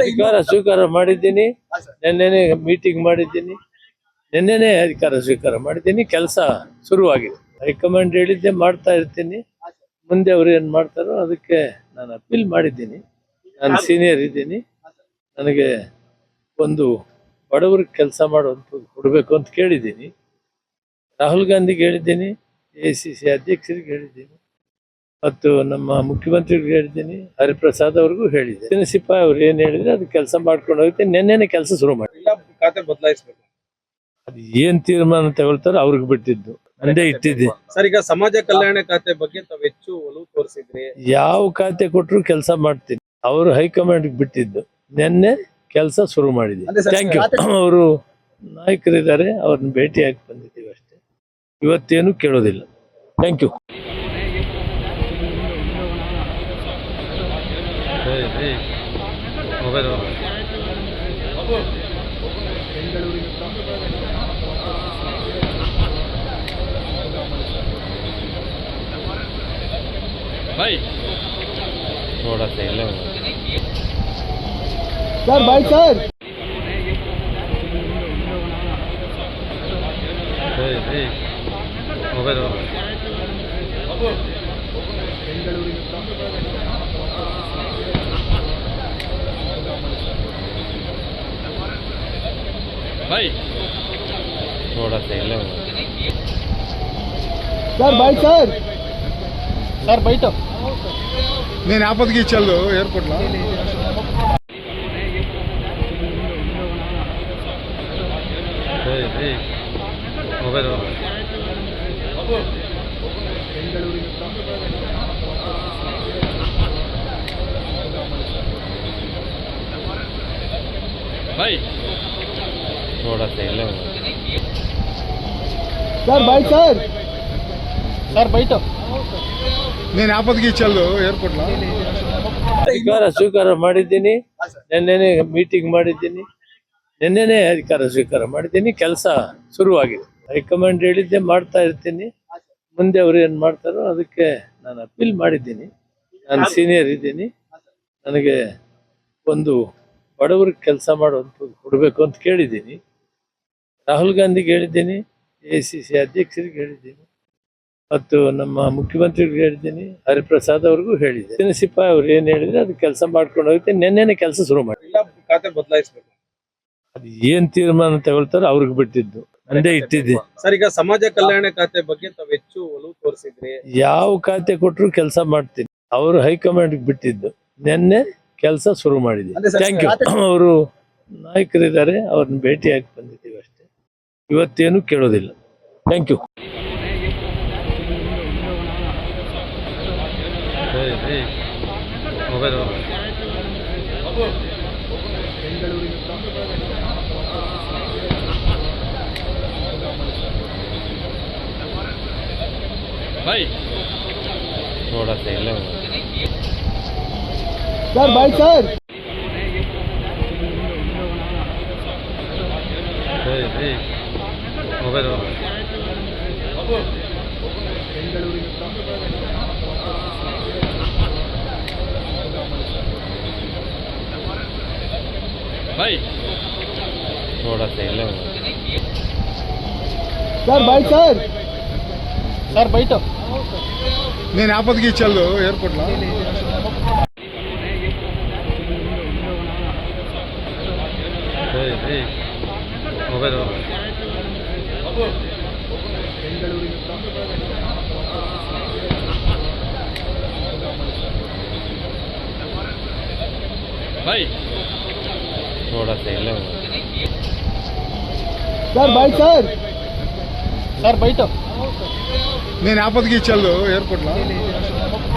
ಅಧಿಕಾರ ಸ್ವೀಕಾರ ಮಾಡಿದ್ದೀನಿ. ನಿನ್ನೆನೆ ಮೀಟಿಂಗ್ ಮಾಡಿದ್ದೀನಿ. ನಿನ್ನೆನೆ ಅಧಿಕಾರ ಸ್ವೀಕಾರ ಮಾಡಿದ್ದೀನಿ. ಕೆಲಸ ಶುರುವಾಗಿದೆ. ಹೈಕಮಾಂಡ್ ಹೇಳಿದ್ದೆ ಮಾಡ್ತಾ ಇರ್ತೀನಿ. ಮುಂದೆ ಅವ್ರು ಏನ್ ಮಾಡ್ತಾರೋ ಅದಕ್ಕೆ ನಾನು ಅಪೀಲ್ ಮಾಡಿದ್ದೀನಿ. ನಾನು ಸೀನಿಯರ್ ಇದ್ದೀನಿ. ನನಗೆ ಒಂದು ಬಡವರಿಗೆ ಕೆಲಸ ಮಾಡುವಂಥದ್ದು ಕೊಡಬೇಕು ಅಂತ ಕೇಳಿದ್ದೀನಿ. ರಾಹುಲ್ ಗಾಂಧಿಗೆ ಹೇಳಿದ್ದೀನಿ, ACC ಅಧ್ಯಕ್ಷರಿಗೆ ಹೇಳಿದ್ದೀನಿ ಮತ್ತು ನಮ್ಮ ಮುಖ್ಯಮಂತ್ರಿಗಳಿಗೆ ಹೇಳಿದ್ದೀನಿ, ಹರಿಪ್ರಸಾದ್ ಅವ್ರಿಗೂ ಹೇಳಿದ್ದೀನಿ. ಸಿಪಾಯಿ ಅವ್ರು ಏನು ಹೇಳಿದ್ರೆ ಅದು ಕೆಲಸ ಮಾಡ್ಕೊಂಡು ಹೋಗುತ್ತೆ. ನಿನ್ನೆನೆ ಕೆಲಸ ಶುರು ಮಾಡಿ ಖಾತೆ ಬದಲಾಯಿಸಬೇಕು. ಅದು ಏನ್ ತೀರ್ಮಾನ ತಗೊಳ್ತಾರೋ ಅವ್ರಿಗೆ ಬಿಟ್ಟಿದ್ದು, ಅಂದೇ ಇಟ್ಟಿದ್ದೆ. ಸರ್, ಈಗ ಸಮಾಜ ಕಲ್ಯಾಣ ಖಾತೆ ಬಗ್ಗೆ ತಾವು ಹೆಚ್ಚು ಒಲವು ತೋರಿಸಿದ್ರಿ. ಯಾವ ಖಾತೆ ಕೊಟ್ಟರು ಕೆಲಸ ಮಾಡ್ತೀನಿ. ಅವರು ಹೈಕಮಾಂಡ್ ಬಿಟ್ಟಿದ್ದು. ನಿನ್ನೆ ಕೆಲಸ ಶುರು ಮಾಡಿದೆ. Thank you. ಅವರು ನಾಯಕರಿದ್ದಾರೆ, ಅವ್ರನ್ನ ಭೇಟಿಯಾಗಿ ಬಂದಿದ್ದೀವಿ ಅಷ್ಟೇ. ಇವತ್ತೇನು ಕೇಳೋದಿಲ್ಲ. Thank you. भाई थोड़ा सा हिला सर भाई सर मोबाइल भाई थोड़ा सा हिला सर भाई सर बैठ నేను ఆపదకి ఇచ్చాను ఎయిర్పోర్ట్ లో मोबाइल भाई थोड़ा सा हिला सर भाई सर बैठ నేను ఆపదకి ఇచ్చాను ఎయిర్పోర్ట్ లో ಅಧಿಕಾರ ಸ್ವೀಕಾರ ಮಾಡಿದ್ದೀನಿ. ನಿನ್ನೆನೆ ಮೀಟಿಂಗ್ ಮಾಡಿದ್ದೀನಿ. ನಿನ್ನೆನೆ ಅಧಿಕಾರ ಸ್ವೀಕಾರ ಮಾಡಿದ್ದೀನಿ. ಕೆಲಸ ಶುರುವಾಗಿದೆ. ಹೈಕಮಾಂಡ್ ಹೇಳಿದ್ದೆ ಮಾಡ್ತಾ ಇರ್ತೀನಿ. ಮುಂದೆ ಅವ್ರು ಏನ್ ಮಾಡ್ತಾರೋ ಅದಕ್ಕೆ ನಾನು ಅಪೀಲ್ ಮಾಡಿದ್ದೀನಿ. ನಾನು ಸೀನಿಯರ್ ಇದ್ದೀನಿ. ನನಗೆ ಒಂದು ಬಡವರಿಗೆ ಕೆಲಸ ಮಾಡುವಂಥದ್ದು ಕೊಡಬೇಕು ಅಂತ ಕೇಳಿದ್ದೀನಿ. ರಾಹುಲ್ ಗಾಂಧಿಗೆ ಹೇಳಿದ್ದೀನಿ, ACC ಅಧ್ಯಕ್ಷರಿಗೆ ಹೇಳಿದ್ದೀನಿ ಮತ್ತು ನಮ್ಮ ಮುಖ್ಯಮಂತ್ರಿಗಳಿಗೆ ಹೇಳಿದ್ದೀನಿ, ಹರಿಪ್ರಸಾದ್ ಅವ್ರಿಗೂ ಹೇಳಿದ್ದೀನಿ. ಸಿಪಾಯಿ ಅವ್ರು ಏನು ಹೇಳಿದ್ರೆ ಅದು ಕೆಲಸ ಮಾಡ್ಕೊಂಡು ಹೋಗುತ್ತೆ. ನಿನ್ನೆನೆ ಕೆಲಸ ಶುರು ಮಾಡಿ ಖಾತೆ ಬದಲಾಯಿಸಬೇಕು. ಅದು ಏನ್ ತೀರ್ಮಾನ ತಗೊಳ್ತಾರೋ ಅವ್ರಿಗೆ ಬಿಟ್ಟಿದ್ದು, ಅಂದೇ ಇಟ್ಟಿದ್ದೆ. ಸರ್, ಈಗ ಸಮಾಜ ಕಲ್ಯಾಣ ಖಾತೆ ಬಗ್ಗೆ ತಾವು ಹೆಚ್ಚು ಒಲವು ತೋರಿಸಿದ್ರಿ. ಯಾವ ಖಾತೆ ಕೊಟ್ಟರು ಕೆಲಸ ಮಾಡ್ತೀನಿ. ಅವರು ಹೈಕಮಾಂಡ್ ಬಿಟ್ಟಿದ್ದು. ನಿನ್ನೆ ಕೆಲಸ ಶುರು ಮಾಡಿದೆ. Thank you. ಅವರು ನಾಯಕರಿದ್ದಾರೆ, ಅವ್ರನ್ನ ಭೇಟಿಯಾಗಿ ಬಂದಿದ್ದೀವಿ ಅಷ್ಟೇ. ಇವತ್ತೇನು ಕೇಳೋದಿಲ್ಲ. Thank you. मोबाइल भाई थोड़ा सा हिला सर भाई सर मोबाइल भाई थोड़ा सा हिला सर भाई सर बैठ నేను ఆపదకి ఇచ్చాను ఎయిర్పోర్ట్ లో मोबाइल भाई थोड़ा सा हिला सर भाई सर बैठ నేను ఆపదకి ఇచ్చాను ఎయిర్పోర్ట్ లో